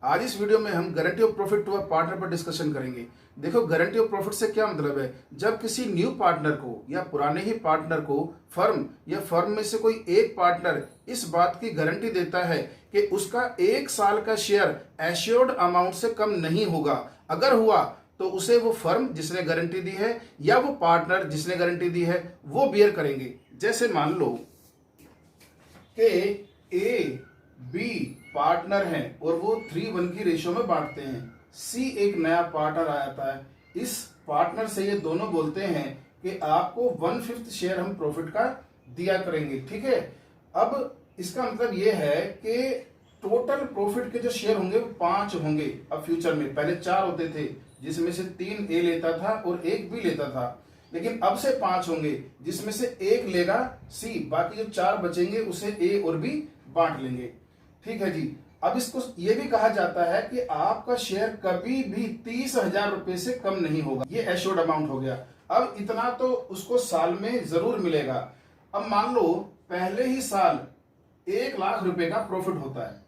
आज इस वीडियो में हम guarantee of profit to a partner पर डिस्कशन करेंगे। देखो, गारंटी ऑफ प्रॉफिट से क्या मतलब है? जब किसी न्यू पार्टनर को या पुराने ही पार्टनर को फर्म या फर्म में से कोई एक पार्टनर इस बात की गारंटी देता है कि उसका 1 साल का शेयर एश्योर्ड अमाउंट से कम नहीं होगा। अगर हुआ तो उसे वो फर्म जिसने गारंटी दी है या वो पार्टनर जिसने गारंटी दी है वो बियर करेंगे। जैसे मान लो कि ए बी पार्टनर हैं और वो 3:1 की रेशियो में बांटते हैं। सी एक नया पार्टनर आता है, इस पार्टनर से ये दोनों बोलते हैं कि आपको 1/5 शेयर हम प्रॉफिट का दिया करेंगे। ठीक है, अब इसका मतलब ये है कि टोटल प्रॉफिट के जो शेयर होंगे वो 5 होंगे। अब फ्यूचर में पहले 4 होते थे, जिसमें से 3 ए लेता था और 1 बी लेता था, लेकिन अब से 5 होंगे, जिसमें से 1 लेगा सी, बाकी जो 4 बचेंगे उसे ए और बी बांट लेंगे। ठीक है जी। अब इसको ये भी कहा जाता है कि आपका शेयर कभी भी 30,000 रुपए से कम नहीं होगा। ये एश्योर्ड अमाउंट हो गया। अब इतना तो उसको साल में जरूर मिलेगा। अब मान लो पहले ही साल 1 लाख रुपए का प्रॉफिट होता है।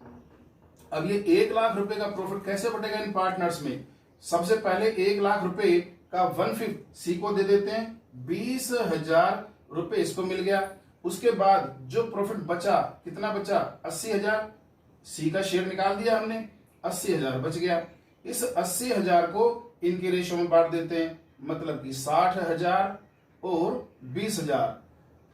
अब ये 1 लाख रुपए का प्रॉफिट कैसे बटेगा इन पार्टनर्स में? सबसे पहले 1 लाख रुपए का 1/5 सी को दे देते हैं, 20,000 रुपए इसको मिल गया। उसके बाद जो प्रॉफिट बचा, कितना बचा? 80,000। सी का शेयर निकाल दिया हमने, 80,000 बच गया। इस 80,000 को इनके रेशो में बांट देते हैं, मतलब कि 60,000 और 20,000।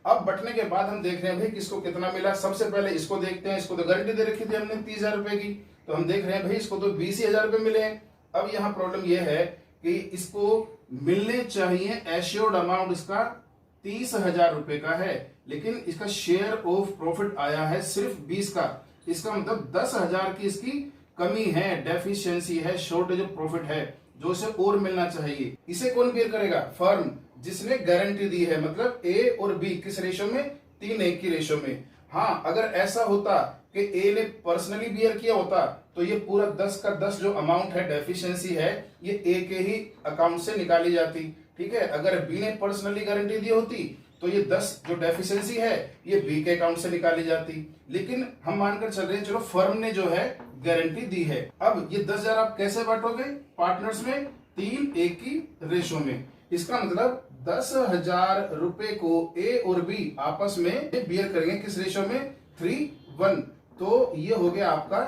अब बटने के बाद हम देख रहे हैं भाई किसको कितना मिला। सबसे पहले इसको देखते हैं। इसको तो गारंटी दे रखी थी हमने 30,000 रुपए की, तो हम देख रहे हैं भाई इसको तो 20,000 रुपए मिले हैं। अब यहाँ प्रॉब्लम यह है कि इसको मिलने चाहिए एश्योर्ड अमाउंट इसका 30,000 रुपए का है, लेकिन इसका शेयर ऑफ प्रॉफिट आया है सिर्फ 20 का। इसका मतलब 10,000 की इसकी कमी है, डेफिशिएंसी है, शॉर्टेज ऑफ प्रॉफिट है, जो इसे और मिलना चाहिए। इसे कौन बेयर करेगा? फर्म जिसने गारंटी दी है। मतलब ए और बी किस रेशो में? 3:1 की रेशो में। हाँ, अगर ऐसा होता कि ए ने पर्सनली बियर किया होता तो ये पूरा 10 का 10 जो अमाउंट है, डेफिशिएंसी है, ये ए के ही अकाउंट से निकाली जाती। ठीक है, अगर बी ने पर्सनली गारंटी दी होती तो ये 10 जो डेफिशिएंसी है ये बी के अकाउंट से निकाली जाती। लेकिन हम मानकर चल रहे हैं चलो फर्म ने जो है गारंटी दी है। अब ये 10,000 आप कैसे बांटोगे पार्टनर्स में? 3:1 की रेशो में। इसका मतलब 10,000 रुपए को ए और बी आपस में बियर करेंगे। किस रेशो में? 3:1। तो ये हो गया आपका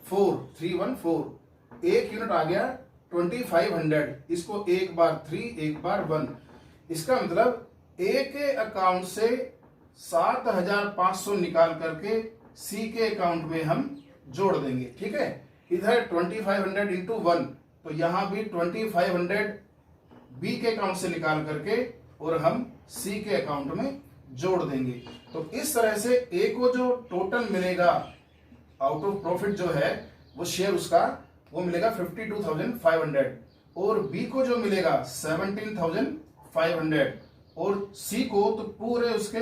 3:1। एक यूनिट आ गया 2500। इसको एक बार 3 एक बार 1। इसका मतलब ए के अकाउंट से 7,500 निकाल करके सी के अकाउंट में हम जोड़ देंगे। ठीक है, इधर 2500 इंटू 1, तो यहां भी 2500 बी के अकाउंट से निकाल करके और हम सी के अकाउंट में जोड़ देंगे। तो इस तरह से ए को जो टोटल मिलेगा आउट ऑफ प्रॉफिट जो है वो शेयर उसका वो मिलेगा 52,500, और बी को जो मिलेगा 17,500, और सी को तो पूरे उसके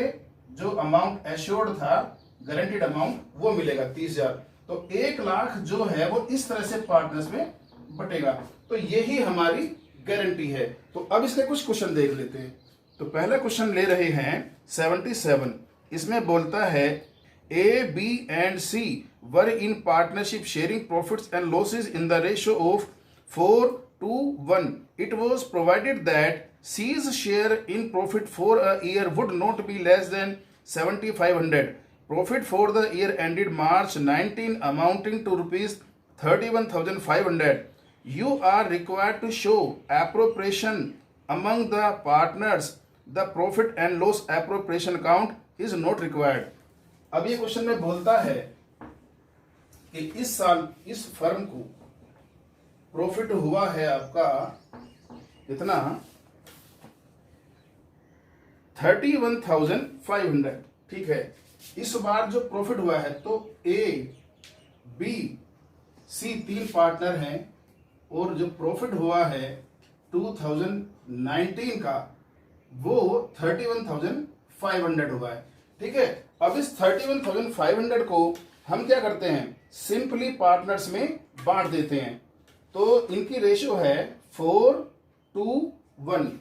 जो अमाउंट एश्योर्ड था, गारंटीड अमाउंट, वो मिलेगा 30,000। तो 1 लाख जो है वो इस तरह से पार्टनर्स में बटेगा। तो यही हमारी गारंटी है। तो अब इसके कुछ क्वेश्चन देख लेते हैं। तो पहला क्वेश्चन ले रहे हैं 77। इसमें बोलता है A B and C were in partnership sharing profits and losses in the ratio of 4:1. It was provided that C's share in profit for a year would not be less than 7,500. Profit for the year ended March 19 amounting to rupees 31,500. You are required to show appropriation among the partners. The profit and loss appropriation account is not required. अब ये question में बोलता है कि इस साल इस firm को प्रॉफिट हुआ है आपका कितना? 31,500। ठीक है, इस बार जो प्रॉफिट हुआ है तो ए बी सी 3 पार्टनर हैं, और जो प्रॉफिट हुआ है 2019 का वो 31,500 हुआ है। ठीक है, अब इस 31,500 को हम क्या करते हैं? सिंपली पार्टनर्स में बांट देते हैं। तो इनकी रेशियो है 4:1।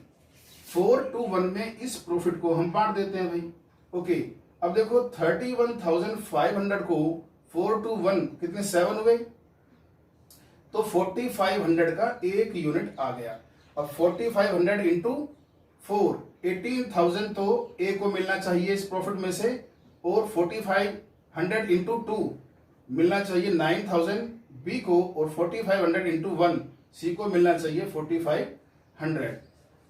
4:1 में इस प्रॉफिट को हम बांट देते हैं भाई। ओके, अब देखो 31,500 को 4:1 कितने 7 हुए, तो 4500 का एक यूनिट आ गया। अब 4500 इंटू 4, 18,000 तो ए को मिलना चाहिए इस प्रॉफिट में से, और 4500 इंटू 2 मिलना चाहिए 9000 बी को, और 4500 इंटू 1 सी को मिलना चाहिए 4500।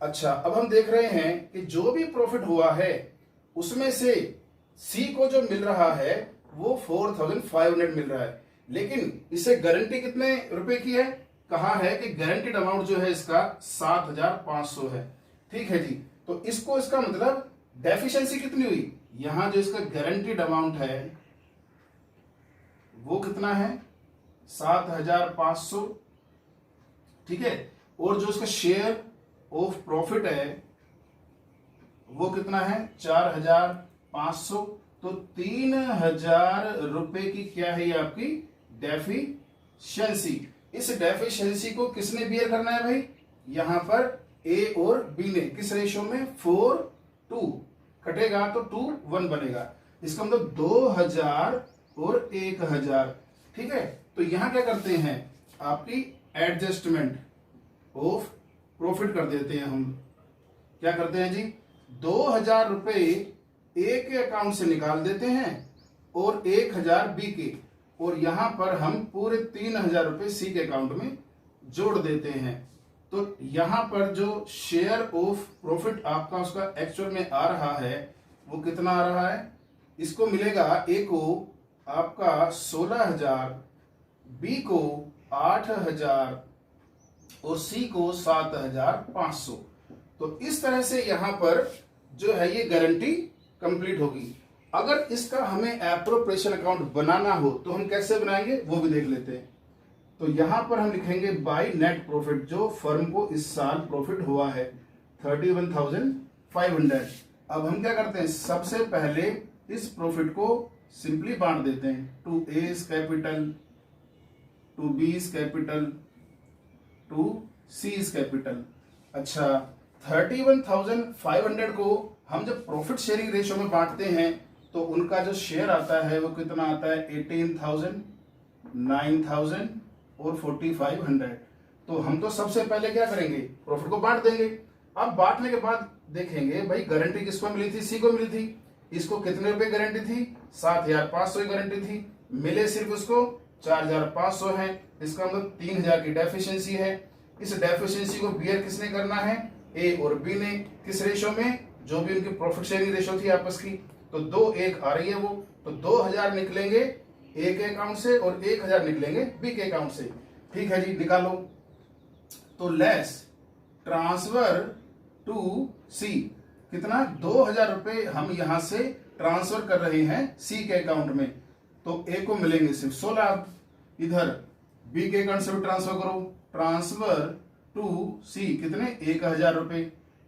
अच्छा, अब हम देख रहे हैं कि जो भी प्रॉफिट हुआ है उसमें से सी को जो मिल रहा है वो 4500 मिल रहा है, लेकिन इसे गारंटी कितने रुपए की है? कहा है कि गारंटीड अमाउंट जो है इसका 7500 है। ठीक है जी, तो इसको इसका मतलब डेफिशिएंसी कितनी हुई? यहां जो इसका गारंटीड अमाउंट है वो कितना है? 7500। ठीक है, और जो इसका शेयर ऑफ प्रॉफिट है वो कितना है? 4500। तो 3000 रुपए की क्या है ये आपकी डेफिशिएंसी। इस डेफिशिएंसी को किसने बियर करना है भाई? यहां पर ए और बी ने किस रेशियो में? 4:2 कटेगा तो 2:1 बनेगा। इसका मतलब 2000 और 1000। ठीक है, तो यहां क्या करते हैं? आपकी एडजस्टमेंट ऑफ प्रॉफिट कर देते हैं हम। क्या करते हैं जी? 2000 रुपए ए के अकाउंट से निकाल देते हैं और 1000 बी के, और यहां पर हम पूरे 3000 रुपए सी के अकाउंट में जोड़ देते हैं। तो यहां पर जो शेयर ऑफ प्रॉफिट आपका उसका एक्चुअल में आ रहा है वो कितना आ रहा है? इसको मिलेगा ए को आपका 16000, बी को 8000 और सी को 7500। तो इस तरह से यहां पर जो है ये गारंटी कंप्लीट होगी। अगर इसका हमें एप्रोप्रिएशन अकाउंट बनाना हो तो हम कैसे बनाएंगे वो भी देख लेते हैं। तो यहां पर हम लिखेंगे बाय नेट प्रॉफिट, जो फर्म को इस साल प्रॉफिट हुआ है 31,500। अब हम क्या करते हैं? सबसे पहले इस प्रॉफिट को सिंपली बांट देते हैं, to A's capital, to B's capital, to C's capital. अच्छा, 31,500 को हम जब प्रॉफिट शेयरिंग रेशियो में बांटते हैं तो उनका जो शेयर आता है वो कितना आता है? 18,000, 9,000 और 4,500। तो हम तो सबसे पहले क्या करेंगे? प्रॉफिट को बांट देंगे। अब बांटने के बाद देखेंगे भाई गारंटी किसको मिली थी? सी को मिली थी। इसको कितने रुपए गारंटी थी? 7500 की गारंटी थी। मिले सिर्फ उसको 4500 है। इसका मतलब 3000 की डेफिशिएंसी है। इस डेफिशिएंसी को बियर किसने करना है? ए और बी ने। किस रेशो में? जो भी उनकी प्रॉफिट शेयरिंग रेशो थी आपस की। तो 2:1 आ रही है वो, तो 2000 निकलेंगे ए के अकाउंट से और 1000 निकलेंगे बी के अकाउंट से। ठीक है जी, निकालो। तो लेस ट्रांसफर टू सी, कितना? 2000 रुपए हम यहां से ट्रांसफर कर रहे हैं सी के अकाउंट में, तो ए को मिलेंगे सिर्फ 16। इधर बी के अकाउंट से भी ट्रांसफर करो, ट्रांसफर टू सी कितने? 1000 रुपए।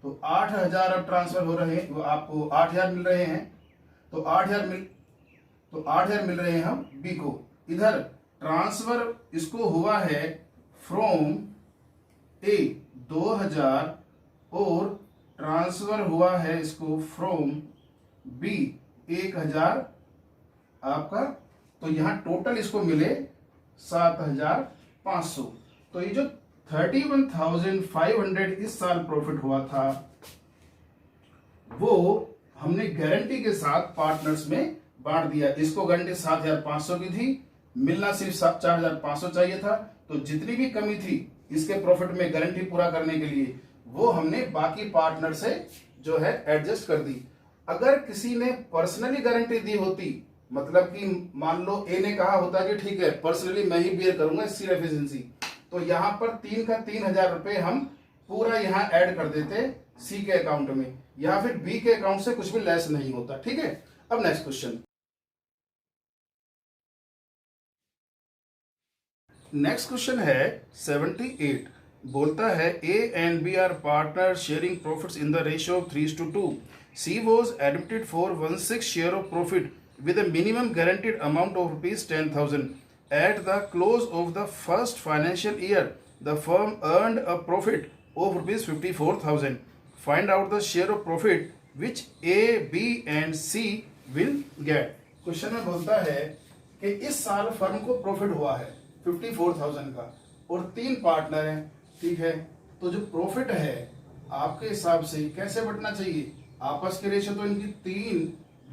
तो 8000 अब ट्रांसफर हो रहे हैं, वो आपको 8000 मिल रहे हैं। तो 8000 मिल रहे हैं हम बी को। इधर ट्रांसफर इसको हुआ है फ्रॉम ए 2000 और ट्रांसफर हुआ है इसको फ्रॉम बी 1000 आपका। तो यहां टोटल इसको मिले 7500। तो ये जो 31,500 इस साल प्रॉफिट हुआ था वो हमने गारंटी के साथ पार्टनर्स में बांट दिया। इसको गारंटी 7500 की थी, मिलना सिर्फ 4500 चाहिए था। तो जितनी भी कमी थी इसके प्रॉफिट में गारंटी पूरा करने के लिए वो हमने बाकी पार्टनर से जो है एडजस्ट कर दी। अगर किसी ने पर्सनली गारंटी दी होती, मतलब कि मान लो ए ने कहा होता कि ठीक है पर्सनली मैं ही बियर करूंगा इसकी एफिशिएंसी, तो यहां पर 3 का 3000 रुपए हम पूरा यहां ऐड कर देते सी के अकाउंट में, या फिर बी के अकाउंट से कुछ भी लेस नहीं होता। ठीक है, अब नेक्स्ट क्वेश्चन। नेक्स्ट क्वेश्चन है 78। बोलता है A and B are partner sharing profits in the ratio of 3:2। C was admitted for 1/6 share of profit with a minimum guaranteed amount of rupees 10,000. At the close of the first financial year, the firm earned a profit of rupees 54,000. Find out the share of profit which A, B and C will get. Question में बोलता है कि इस साल firm को profit हुआ है 54,000 का, और 3 पार्टनर हैं, ठीक है। तो जो प्रॉफिट है आपके हिसाब से कैसे बंटना चाहिए? आपस के रेशो तो इनकी 3,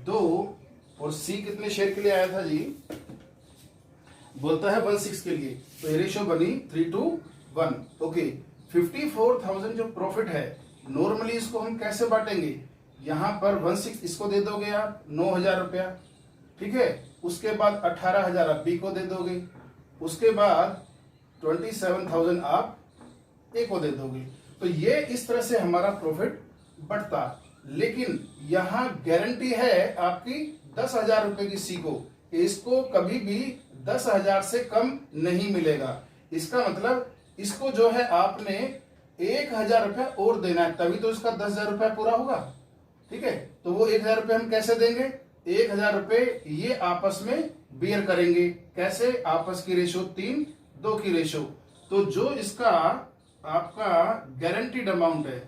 2 और सी कितने शेयर के लिए आया था जी? बोलता है 1/6 के लिए, तो ये रेशो बनी 3:1। ओके, 54,000 जो प्रॉफिट है नॉर्मली इसको हम कैसे बांटेंगे? यहां पर 1/6 इसको दे दोगे आप 9,000 रुपया, ठीक है। उसके बाद 18,000 आप बी को दे दोगे, उसके बाद 27,000 आप ए को दे दोगे। तो ये इस तरह से हमारा प्रॉफिट बढ़ता। लेकिन यहां गारंटी है आपकी 10,000 रुपए की सी को, इसको कभी भी 10,000 से कम नहीं मिलेगा। इसका मतलब इसको जो है आपने 1,000 रुपया और देना है, तभी तो इसका 10,000 रुपया पूरा होगा, ठीक है। तो वो 1,000 रुपये हम कैसे देंगे? 1,000 रुपये ये आपस में बियर करेंगे। कैसे? आपस की रेशो 3:2 की रेशो। तो जो इसका आपका गारंटीड अमाउंट है,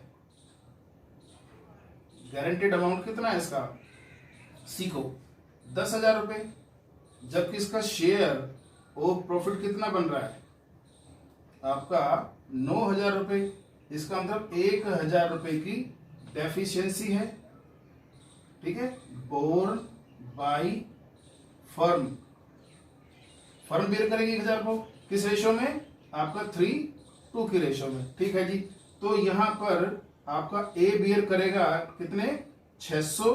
गारंटीड अमाउंट कितना है इसका? सी को 10,000 रुपये, जबकि इसका शेयर ऑफ प्रॉफिट कितना बन रहा है आपका? 9,000 रुपये। इसका मतलब 1,000 रुपये की डेफिशिएंसी है, ठीक है। Borne by firm, firm bear करेगी 1,000 को किस रेशो में? आपका 3:2 की रेशो में, ठीक है जी। तो यहां पर आपका ए बियर करेगा कितने? 600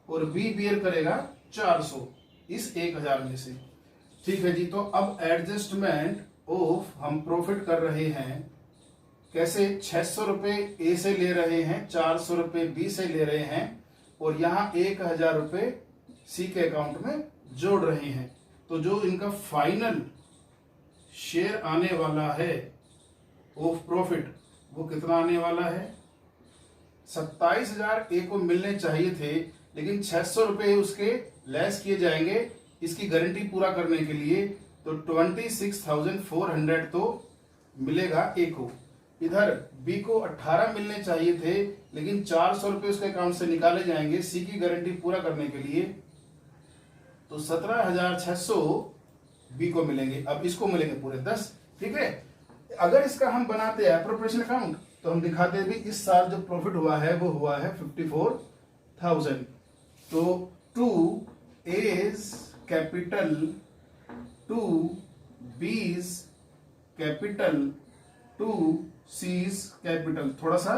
और बी बियर करेगा 400 इस 1,000 में से, ठीक है जी। तो अब एडजस्टमेंट ऑफ हम प्रॉफिट कर रहे हैं कैसे? 600 रुपए ए से ले रहे हैं, 400 रुपए बी से ले रहे हैं और यहां 1,000 रुपए सी के अकाउंट में जोड़ रहे हैं। तो जो इनका फाइनल शेयर आने वाला है ऑफ प्रॉफिट वो कितना आने वाला है? 27,000 ए को मिलने चाहिए थे, लेकिन 600 रुपए उसके लेस किए जाएंगे इसकी गारंटी पूरा करने के लिए। तो 26,400 तो मिलेगा ए को। इधर बी को 18 मिलने चाहिए थे, लेकिन 400 रुपए उसके अकाउंट से निकाले जाएंगे सी की गारंटी पूरा करने के लिए। तो 17,600 बी को मिलेंगे। अब इसको मिलेंगे पूरे 10, ठीक है। अगर इसका हम बनाते हैं एप्रोप्रिएशन अकाउंट तो हम दिखाते हैं भी इस साल जो प्रॉफिट हुआ है वो हुआ है 54,000। तो 2 A's capital 2 B's capital 2 C's capital, थोड़ा सा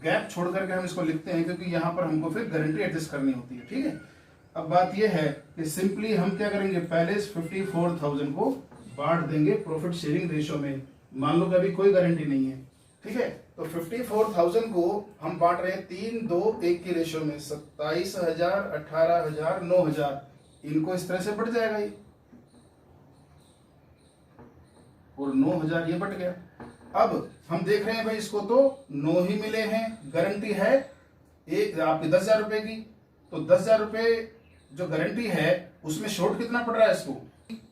गैप छोड़ करके हम इसको लिखते हैं क्योंकि यहां पर हमको फिर गारंटी एडजस्ट करनी होती है, ठीक है। अब बात यह है कि सिंपली हम क्या करेंगे? पहले 54,000 को बांट देंगे प्रॉफिट शेयरिंग रेशो में। मान लो कि अभी कोई गारंटी नहीं है, ठीक है। तो 54,000 को हम बांट रहे हैं 3:2:1 की रेशो में। 27,000, 18,000, 9,000, इनको इस तरह से बढ़ जाएगा ये, और 9,000 ये बढ़ गया। अब हम देख रहे हैं भाई इसको तो 9 ही मिले हैं, गारंटी है एक आपकी 10,000 रुपए की। तो 10,000 रुपए जो गारंटी है उसमें शॉर्ट कितना पड़ रहा है इसको?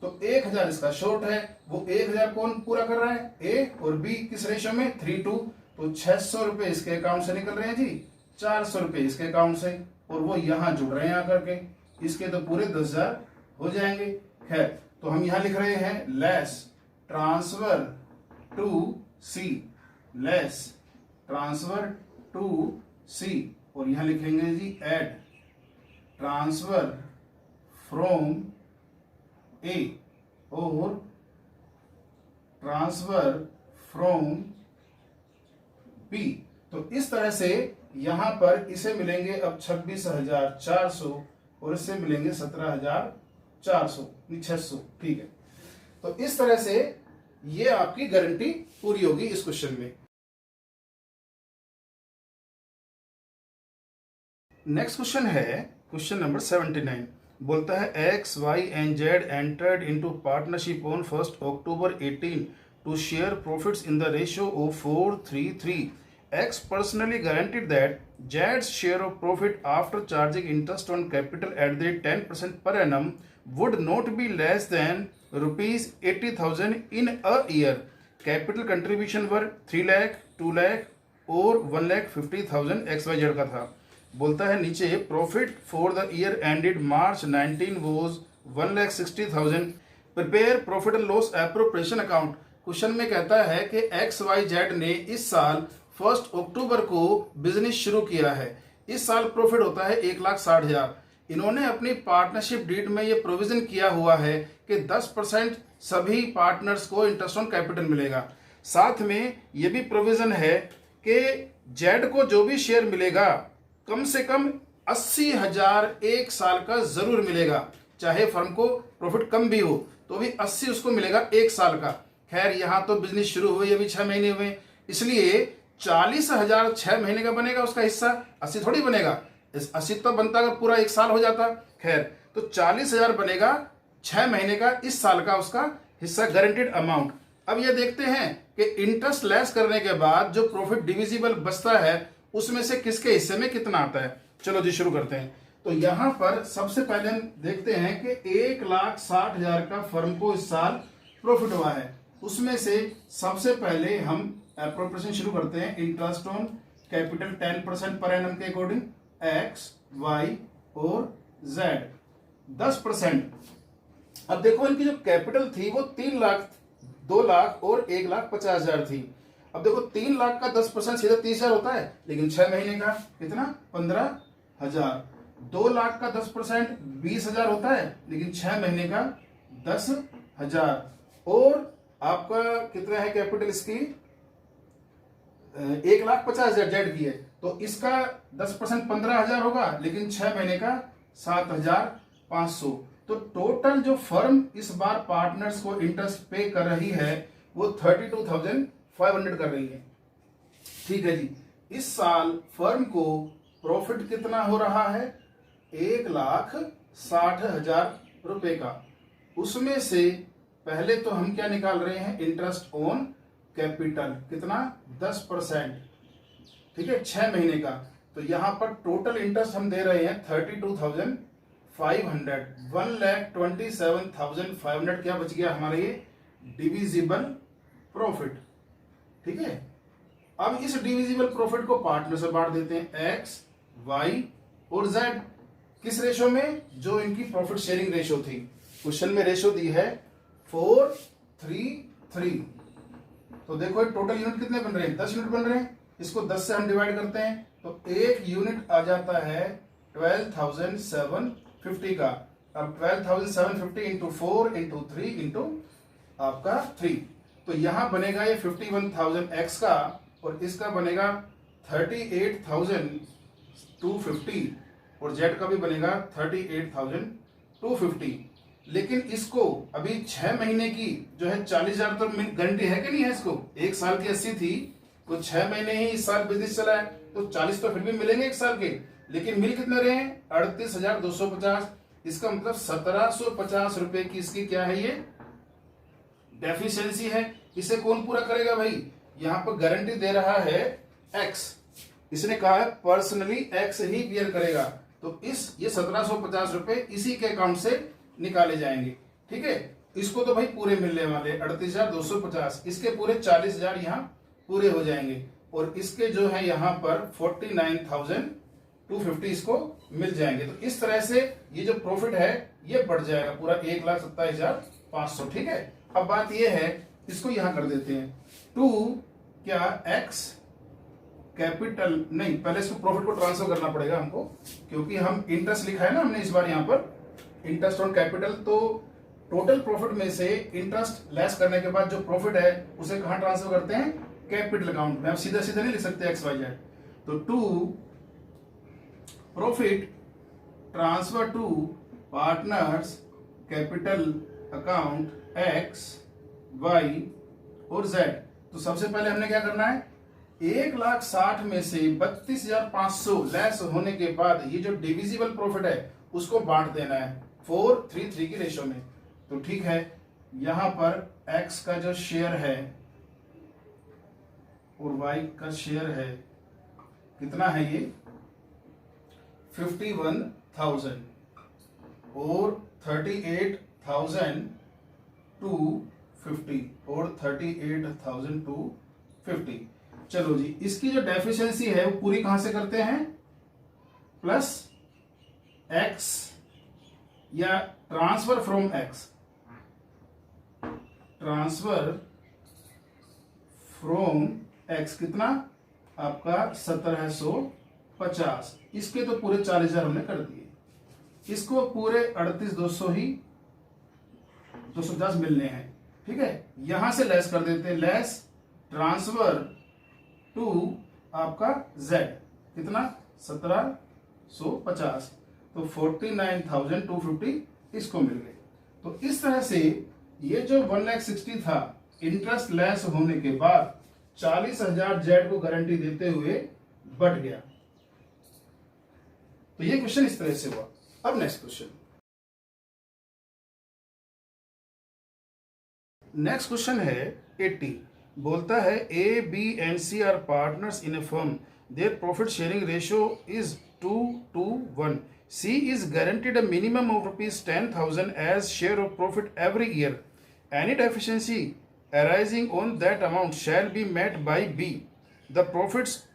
तो 1,000 इसका शॉर्ट है। वो 1,000 कौन पूरा कर रहा है? ए और बी किस रेशो में? 3:2। तो 600 रुपए इसके अकाउंट से निकल रहे हैं जी, 400 रुपए इसके अकाउंट से, और वो यहां जुड़ रहे हैं आकर के। इसके तो पूरे 10,000 हो जाएंगे। खैर, तो हम यहां लिख रहे हैं less transfer to C, less transfer to C, और यहां लिखेंगे जी एड ट्रांसफर फ्रॉम ए और ट्रांसफर फ्रॉम बी। तो इस तरह से यहां पर इसे मिलेंगे अब 26,400 और इससे मिलेंगे 17,400, 600, ठीक है। तो इस तरह से ये आपकी गारंटी पूरी होगी इस क्वेश्चन में। नेक्स्ट क्वेश्चन है क्वेश्चन नंबर 79। बोलता है X Y and Z entered into partnership on 1 October 18 to share profits in the ratio of 4:3:3. X personally guaranteed that Z's share of profit after charging interest on capital at the 10% per annum would not be less than rupees 80,000 in a year. Capital contribution were 3 lakh, 2 lakh और 1,50,000 XYZ का था। बोलता है नीचे profit for the year ended March 19 was 1,60,000. Prepare profit and loss appropriation account. Question में कहता है कि XYZ ने इस साल 1 अक्टूबर को बिजनेस शुरू किया है। इस साल प्रॉफिट होता है 1,60,000। इन्होंने अपनी पार्टनरशिप डीड में ये प्रोविजन किया हुआ है कि 10% सभी पार्टनर्स को इंटरेस्ट ऑन कैपिटल मिलेगा। साथ में ये भी प्रोविजन है कि जेड को जो भी शेयर मिलेगा कम से कम 80,000 एक साल का जरूर मिलेगा। चाहे फर्म को प्रॉफिट कम भी हो तो भी 80 उसको मिलेगा एक साल का। खैर यहाँ तो बिजनेस शुरू हुए अभी 6 महीने हुए, इसलिए 40,000 6 महीने का बनेगा उसका हिस्सा, 80 थोड़ी बनेगा। इस 80 तो बनता अगर पूरा एक साल हो जाता। खैर तो 40,000 बनेगा 6 महीने का, इस साल का उसका हिस्सा गारंटीड अमाउंट। अब ये देखते हैं कि इंटरेस्ट लेस करने के बाद जो प्रॉफिट डिविजिबल बचता है उसमें से किसके हिस्से में कितना आता है। चलो जी शुरू करते हैं। तो यहां पर सबसे पहले हम देखते हैं कि 1,60,000 का फर्म को इस साल प्रॉफिट हुआ है। उसमें से सबसे पहले हम एप्रोप्रिएशन शुरू करते हैं। Interest on capital 10% per annum के अकॉर्डिंग एक्स, वाई और जेड 10%। अब देखो इनकी जो कैपिटल थी वो 3 लाख, 2 लाख और 1,50,000 थी। अब देखो 3 लाख का 10% सीधा 30,000 होता है, लेकिन 6 महीने का कितना 15,000। 2 लाख का 10% 20,000 होता है, लेकिन 6 महीने का 10,000। और आपका कितना है कैपिटल इसकी 1,50,000 जेड की है, तो इसका 10% 15,000 होगा, लेकिन 6 महीने का 7,500। तो टोटल जो फर्म इस बार पार्टनर्स को इंटरेस्ट पे कर रही है वो 32,500 कर रही है। ठीक है जी। इस साल फर्म को प्रॉफिट कितना हो रहा है 1,60,000 रुपए का। उसमें से पहले तो हम क्या निकाल रहे हैं इंटरेस्ट ऑन कैपिटल कितना 10%। ठीक है 6 महीने का। तो यहां पर टोटल इंटरेस्ट हम दे रहे हैं 32,500। 1,27,500 क्या बच गया हमारे ये डिविजिबल प्रॉफिट। ठीक है। अब इस डिविजिबल प्रॉफिट को पार्टनर से बांट देते हैं एक्स, वाई और जेड। किस रेशो में, जो इनकी प्रॉफिट शेयरिंग रेशो थी। क्वेश्चन में रेशो दी है 4:3:3। तो देखो टोटल यूनिट कितने बन रहे हैं 10 यूनिट बन रहे हैं। इसको 10 से हम डिवाइड करते हैं तो एक यूनिट आ जाता है 12,750 का। अब 12,750 इंटू 4 इंटू 3 इंटू आपका 3, तो यहां बनेगा ये 51,000 एक्स का और इसका बनेगा 38,250 और जेड का भी बनेगा 38,250। लेकिन इसको अभी 6 महीने की जो है 40,000 तो गारंटी है कि नहीं है। इसको एक साल की 80 थी तो 6 महीने ही इस साल बिजनेस चला है तो 40 तो फिर भी मिलेंगे एक साल के, लेकिन मिल कितने रहे हैं 38,250। इसका मतलब 1,750 रुपए की इसकी क्या है ये डेफिशिएंसी है। इसे कौन पूरा करेगा भाई, यहां पर गारंटी दे रहा है एक्स। इसने कहा है पर्सनली एक्स ही बियर करेगा, तो ये 1,750 रुपए इसी के अकाउंट से निकाले जाएंगे। ठीक है। इसको तो भाई पूरे मिलने वाले 38,250, इसके पूरे 40,000 यहाँ पूरे हो जाएंगे और इसके जो है यहाँ पर 49,250 इसको मिल जाएंगे। तो इस तरह से ये जो प्रॉफिट है ये बढ़ जाएगा पूरा 1,27,500। ठीक है। अब बात ये है इसको यहां कर देते हैं 2 क्या एक्स कैपिटल नहीं, पहले इसको प्रॉफिट को ट्रांसफर करना पड़ेगा हमको, क्योंकि हम इंटरेस्ट लिखा है ना हमने इस बार यहां पर इंटरेस्ट ऑन कैपिटल। तो टोटल प्रॉफिट में से इंटरेस्ट लेस करने के बाद जो प्रॉफिट है उसे कहां ट्रांसफर करते हैं कैपिटल अकाउंट में। आप सीधा सीधा नहीं लिख सकते एक्स वाई जेड। तो 2 profit transfer to partners capital account X, Y और जेड। तो सबसे पहले हमने क्या करना है 1,60,000 में से 32,500 लेस होने के बाद ये जो डिविजिबल प्रॉफिट है उसको बांट देना है 4:3:3 की रेशो में। तो ठीक है, यहां पर x का जो शेयर है और y का शेयर है कितना है ये 51,000 और 38,250 और 38,250। चलो जी, इसकी जो डेफिशिएंसी है वो पूरी कहां से करते हैं प्लस x या transfer from x, transfer from x कितना आपका 1750, इसके तो पूरे 40,000 हमने कर दिए, इसको पूरे 38,200 ही 250 मिलने हैं। ठीक है, यहां से लेस कर देते हैं, लेस ट्रांसफर टू आपका z कितना 1750, तो 49,250 इसको मिल गए। तो इस तरह से ये जो 1,60,000 था इंटरेस्ट लेस होने के बाद 40,000 जेड को गारंटी देते हुए बढ़ गया। तो ये क्वेश्चन इस तरह से हुआ। अब नेक्स्ट क्वेश्चन, नेक्स्ट क्वेश्चन है 80, बोलता है A B and C are partners in a firm, their profit sharing ratio is 2:1, C is guaranteed a minimum of ₹10,000 as share of profit every year. Any deficiency arising on that amount shall be met by B. The profits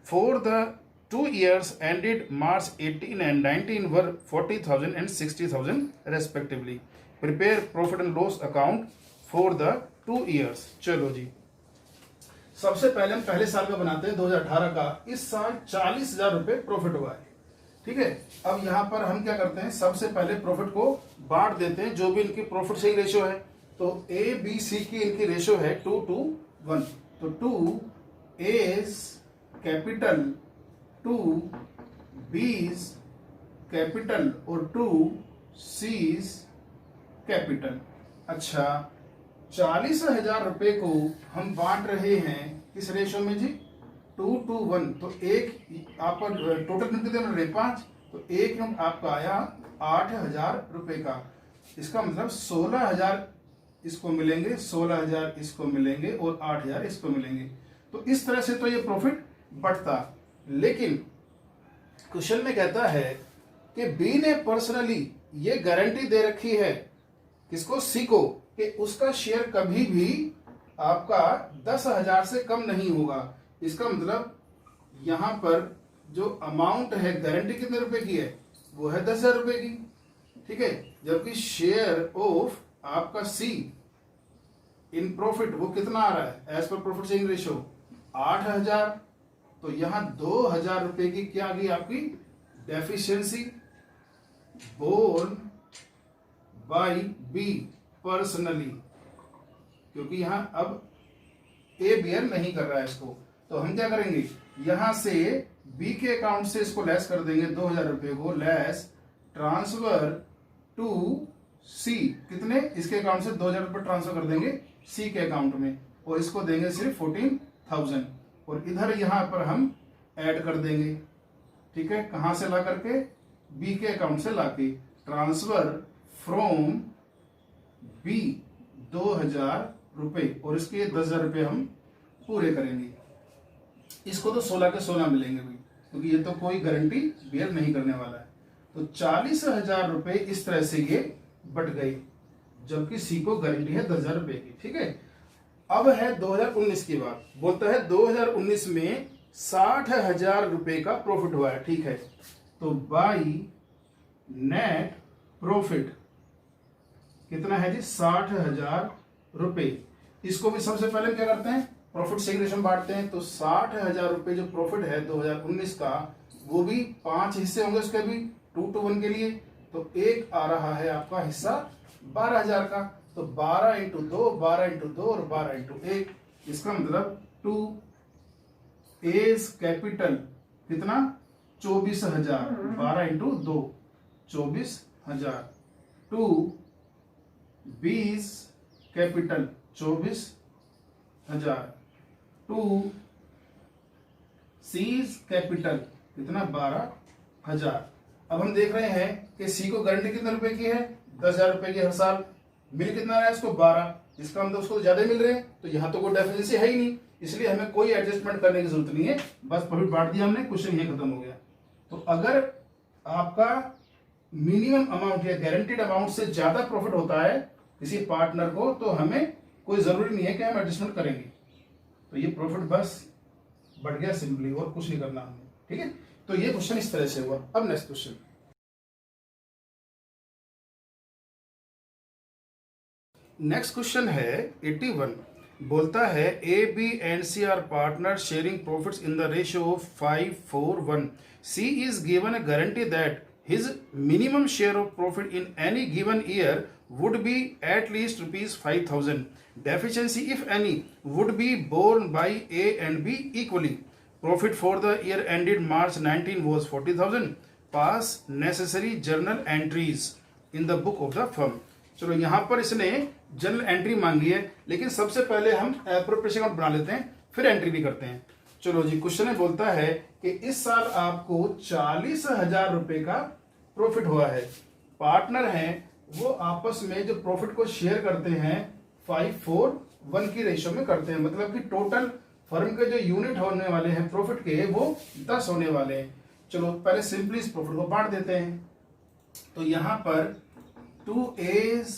for the 2 years ended March 18 and 19 were 40,000 and 60,000 respectively. Prepare profit and loss account for the 2 years. चलो जी, सबसे पहले हम पहले साल का बनाते हैं 2018 का। इस साल 40,000 रुपए प्रॉफिट हुआ है। ठीक है, अब यहां पर हम क्या करते हैं, सबसे पहले प्रॉफिट को बांट देते हैं, जो भी इनकी प्रॉफिट शेयरिंग रेशियो है। तो ए बी सी की इनकी रेशियो है 2:1, तो 2 एज कैपिटल 2 बीज कैपिटल और 2 सीज कैपिटल। अच्छा, 40,000 रुपए को हम बांट रहे हैं किस रेशियो में जी, 2:1, तो एक आपका टोटल कितने मिल रहे 5, तो एक यूनिट आपका आया 8,000 रुपए का। इसका मतलब 16,000 इसको मिलेंगे, 16,000 इसको मिलेंगे और 8,000 इसको मिलेंगे। तो इस तरह से तो ये प्रॉफिट बढ़ता। लेकिन क्वेश्चन में कहता है कि बी ने पर्सनली ये गारंटी दे रखी है किसको, सी को, कि उसका शेयर कभी भी आपका 10,000 से कम नहीं होगा। इसका मतलब यहां पर जो अमाउंट है गारंटी कितने रुपए की है, वो है 10,000 रुपए की। ठीक है, जबकि शेयर ऑफ आपका सी इन प्रॉफिट वो कितना आ रहा है as per profit sharing ratio 8,000, तो यहां 2,000 रुपए की क्या आ गई आपकी deficiency borne by B personally, क्योंकि यहां अब ए बियर नहीं कर रहा है इसको। तो हम क्या करेंगे, यहां से बी के अकाउंट से इसको लेस कर देंगे 2,000 रुपए को, लेस ट्रांसफर टू सी, कितने, इसके अकाउंट से 2,000 रुपए ट्रांसफर कर देंगे सी के अकाउंट में, और इसको देंगे सिर्फ 14,000, और इधर यहां पर हम ऐड कर देंगे। ठीक है, कहां से ला करके, बी के अकाउंट से लाके, ट्रांसफर फ्रॉम बी 2,000 रुपए, और इसके 10,000 रुपए हम पूरे करेंगे। इसको तो 16 के 16 मिलेंगे भाई, क्योंकि ये तो कोई गारंटी बेयर नहीं करने वाला है। तो 40,000 रुपए इस तरह से ये बढ़ गई, जबकि सी को गारंटी है 10,000 रुपए की। ठीक है, अब है 2019 की बात। बोलता है 2019 में 60,000 रुपए का प्रॉफिट हुआ है। ठीक है, तो बाई नेट प्रॉफिट कितना है जी, 60,000 रुपए। इसको भी सबसे पहले क्या करते हैं, प्रॉफिट शेयरिंग रेशियो में बांटते हैं। तो 60,000 रुपए जो प्रॉफिट है 2019 का, वो भी 5 हिस्से होंगे उसके भी 2:1 के लिए। तो एक आ रहा है आपका हिस्सा 12,000 का, तो 12 × 2, 12 × 2 और 12 × 1, इसका मतलब 2 एज कैपिटल कितना 24,000, 12 × 2 24,000, 2 बीज कैपिटल 24,000, 2 सीज कैपिटल कितना 12,000। अब हम देख रहे हैं कि सी को गारंटी कितने रुपए की है, 10,000 रुपए की हर साल। मिल कितना रहा है इसको 12, इसका मतलब उसको ज्यादा मिल रहे हैं, तो यहां तो कोई डेफिशिएंसी है ही नहीं, इसलिए हमें कोई एडजस्टमेंट करने की जरूरत नहीं है, बस प्रॉफिट बांट दिया हमने, क्वेश्चन यही खत्म हो गया। तो अगर आपका मिनिमम अमाउंट या गारंटीड अमाउंट से ज्यादा प्रॉफिट होता है किसी पार्टनर को, तो हमें कोई जरूरी नहीं है कि हम एडजस्टमेंट करेंगे। तो ये प्रॉफिट बस बढ़ गया सिंपली, और कुछ नहीं करना हमें। ठीक है, तो ये क्वेश्चन इस तरह से हुआ। अब नेक्स्ट क्वेश्चन, नेक्स्ट क्वेश्चन है 81, बोलता है A B and C are partner sharing profits in the ratio of 5-4-1. C is given a guarantee that his minimum share of profit in any given year would be at least rupees 5,000. Deficiency, if any, would be borne by A and B equally. Profit for the year ended March 19 was 40,000. Pass necessary journal entries in the book of the firm. चलो यहाँ पर इसने journal entry मांगी है, लेकिन सबसे पहले हम एप्रोप्रिएशन अकाउंट बना लेते हैं, फिर एंट्री भी करते हैं. चलो जी, क्वेश्चन में बोलता है कि इस साल आपको 40,000 रुपए का प्रॉफिट हुआ है. पार्टनर हैं वो आपस में जो प्रॉफिट को शेयर करते हैं 5-4-1 की रेशियो में करते हैं. मतलब कि टोटल फर्म के जो यूनिट होने वाले हैं प्रॉफिट के वो 10 होने वाले हैं. चलो पहले सिंपली इस प्रॉफिट को बांट देते हैं. तो यहां पर 2A's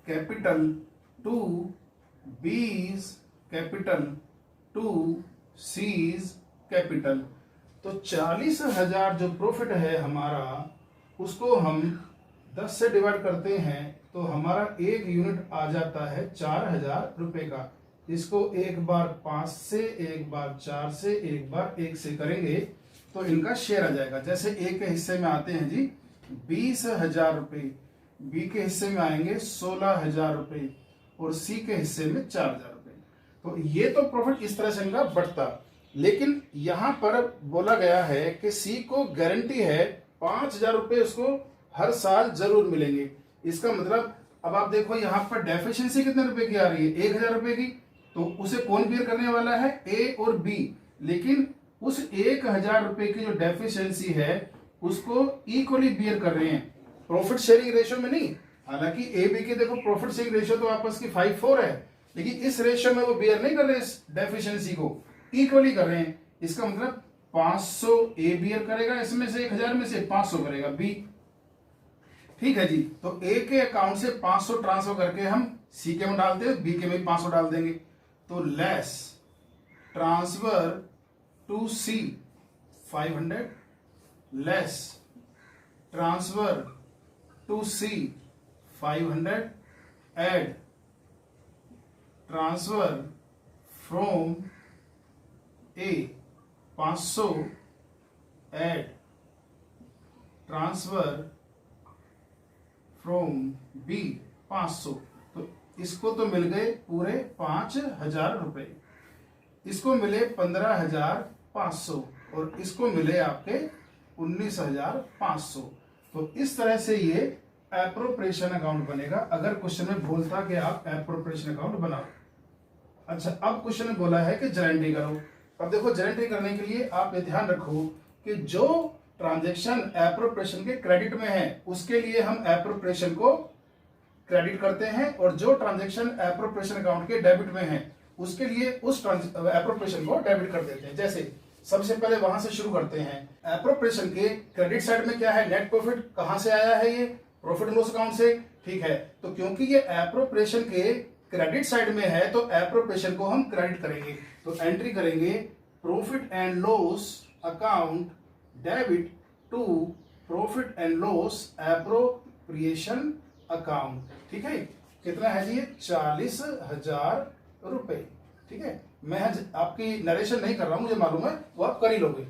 capital 2B's capital 2C's capital. तो 40,000 जो प्रॉफिट है हमारा, उसको हम 10 से डिवाइड करते हैं तो हमारा एक यूनिट आ जाता है 4,000 रुपए का. इसको एक बार 5 से, एक बार 4 से, एक बार 1 से करेंगे तो इनका शेयर आ जाएगा. जैसे ए के हिस्से में आते हैं जी 20,000 रुपए, बी के हिस्से में आएंगे 16,000 रुपए और सी के हिस्से में 4,000 रुपए. तो ये तो प्रॉफिट इस तरह से इनका बढ़ता. लेकिन यहां पर बोला गया है कि सी को गारंटी है 5,000 रुपए उसको हर साल जरूर मिलेंगे. इसका मतलब अब आप देखो यहाँ पर डेफिशिएंसी कितने रुपए की आ रही है, 1,000 रुपए की. तो उसे कौन बियर करने वाला है, ए और बी. लेकिन उस 1,000 रुपए की जो डेफिशिएंसी है उसको इक्वली बियर कर रहे हैं, प्रॉफिट शेयरिंग रेशियो में नहीं. हालांकि ए बी की देखो प्रॉफिट शेयरिंग रेशियो तो आपस की 5-4 है, लेकिन इस रेशियो में वो बियर नहीं कर रहे, इस डेफिशिएंसी को इक्वली कर रहे हैं. इसका मतलब 500 ए बियर करेगा, इसमें से 1,000 में से 500 करेगा बी. ठीक है जी. तो ए के अकाउंट से 500 ट्रांसफर करके हम सी के में डालते हैं, बी के में 500 डाल देंगे. तो less transfer to C 500, less transfer to C 500, add transfer from A 500, add transfer from B 500. तो इसको तो मिल गए पूरे 5,000 रुपए, इसको मिले 15,500 और इसको मिले आपके 19,500. तो इस तरह से ये एप्रोप्रिएशन अकाउंट बनेगा अगर क्वेश्चन में बोलता कि आप एप्रोप्रिएशन अकाउंट बनाओ. अच्छा, अब क्वेश्चन में बोला है कि जर्नल एंट्री करो. अब देखो जर्नल एंट्री करने के लिए आप ये ध्यान रखो कि जो ट्रांजैक्शन एप्रोप्रिएशन के क्रेडिट में है उसके लिए हम एप्रोप्रिएशन को क्रेडिट करते हैं, और जो ट्रांजैक्शन एप्रोप्रिएशन अकाउंट के डेबिट में है उसके लिए उस एप्रोप्रिएशन को डेबिट कर देते हैं. जैसे सबसे पहले वहां से शुरू करते हैं. एप्रोप्रिएशन के क्रेडिट साइड में क्या है, नेट प्रॉफिट. कहां से आया है ये, प्रॉफिट एंड लॉस अकाउंट से. ठीक है, तो क्योंकि ये एप्रोप्रिएशन के क्रेडिट साइड में है तो एप्रोप्रिएशन को हम क्रेडिट करेंगे. तो एंट्री करेंगे profit and loss account debit to profit and loss appropriation account. ठीक है, कितना है जी, 40,000 रुपए. ठीक है, मैं आपकी नरेशन नहीं कर रहा हूं, मुझे मालूम है, वो आप कर ही लोगे.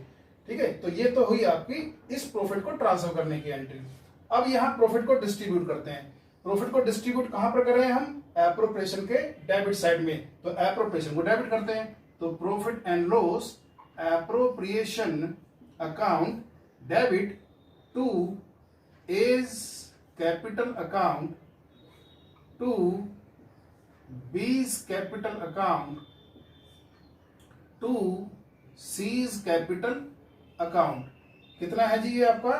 ठीक है, तो ये तो हुई आपकी इस प्रॉफिट को ट्रांसफर करने की एंट्री. अब यहां प्रॉफिट को डिस्ट्रीब्यूट करते हैं. प्रॉफिट को डिस्ट्रीब्यूट कहां पर कर रहे हैं हम, एप्रोप्रिएशन के डेबिट साइड में. तो एप्रोप्रिएशन को डेबिट करते हैं. तो profit and loss appropriation account debit to A's capital account to B's capital account to C's capital account. कितना है जी ये आपका,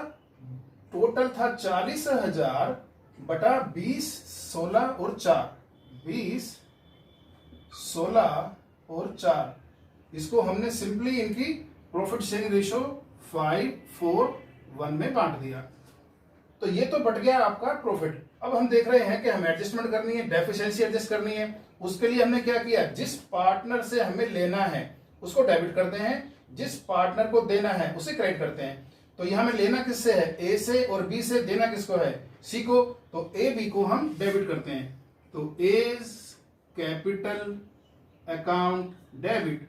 टोटल था 40,000 बटा 20, 16 और 4, 20, 16 और 4. इसको हमने सिंपली इनकी प्रॉफिट शेयरिंग रेशियो 5-4-1 में बांट दिया. तो ये तो बट गया आपका प्रॉफिट. अब हम देख रहे हैं कि हमें एडजस्टमेंट करनी है, डेफिशिएंसी एडजस्ट करनी है. उसके लिए हमने क्या किया, जिस पार्टनर से हमें लेना है उसको डेबिट करते हैं, जिस पार्टनर को देना है उसे क्रेडिट करते हैं. तो यहां में लेना किससे है, ए से, और बी से देना किसको है, सी को. तो ए बी को हम डेबिट करते हैं. तो A's capital account debit,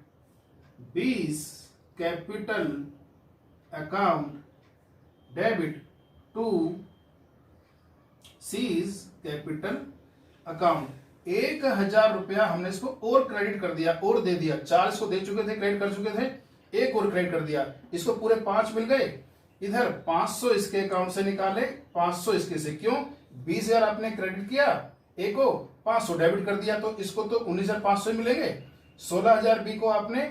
20 capital account debit to C's capital account. 1000 रुपया हमने इसको और क्रेडिट कर दिया और दे दिया। 4 इसको दे चुके थे, क्रेडिट कर चुके थे, एक और क्रेडिट कर दिया, इसको पूरे 5 मिल गए। इधर 500 इसके अकाउंट से निकाले, 500 इसके से। क्यों? 20,000 आपने क्रेडिट किया, ए को 500 डेबिट कर दिया, तो इसको तो 19,500 मिलेंगे। 16,000 बी को आपने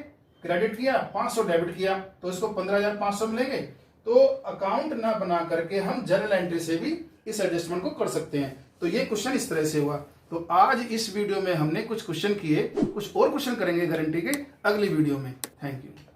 क्रेडिट किया, 500 डेबिट किया, तो इसको 15,500 मिलेंगे। तो अकाउंट ना बना करके हम जर्नल एंट्री से भी इस एडजस्टमेंट को कर सकते हैं। तो ये क्वेश्चन इस तरह से हुआ। तो आज इस वीडियो में हमने कुछ क्वेश्चन किए, कुछ और क्वेश्चन करेंगे गारंटी के अगली वीडियो में। Thank you.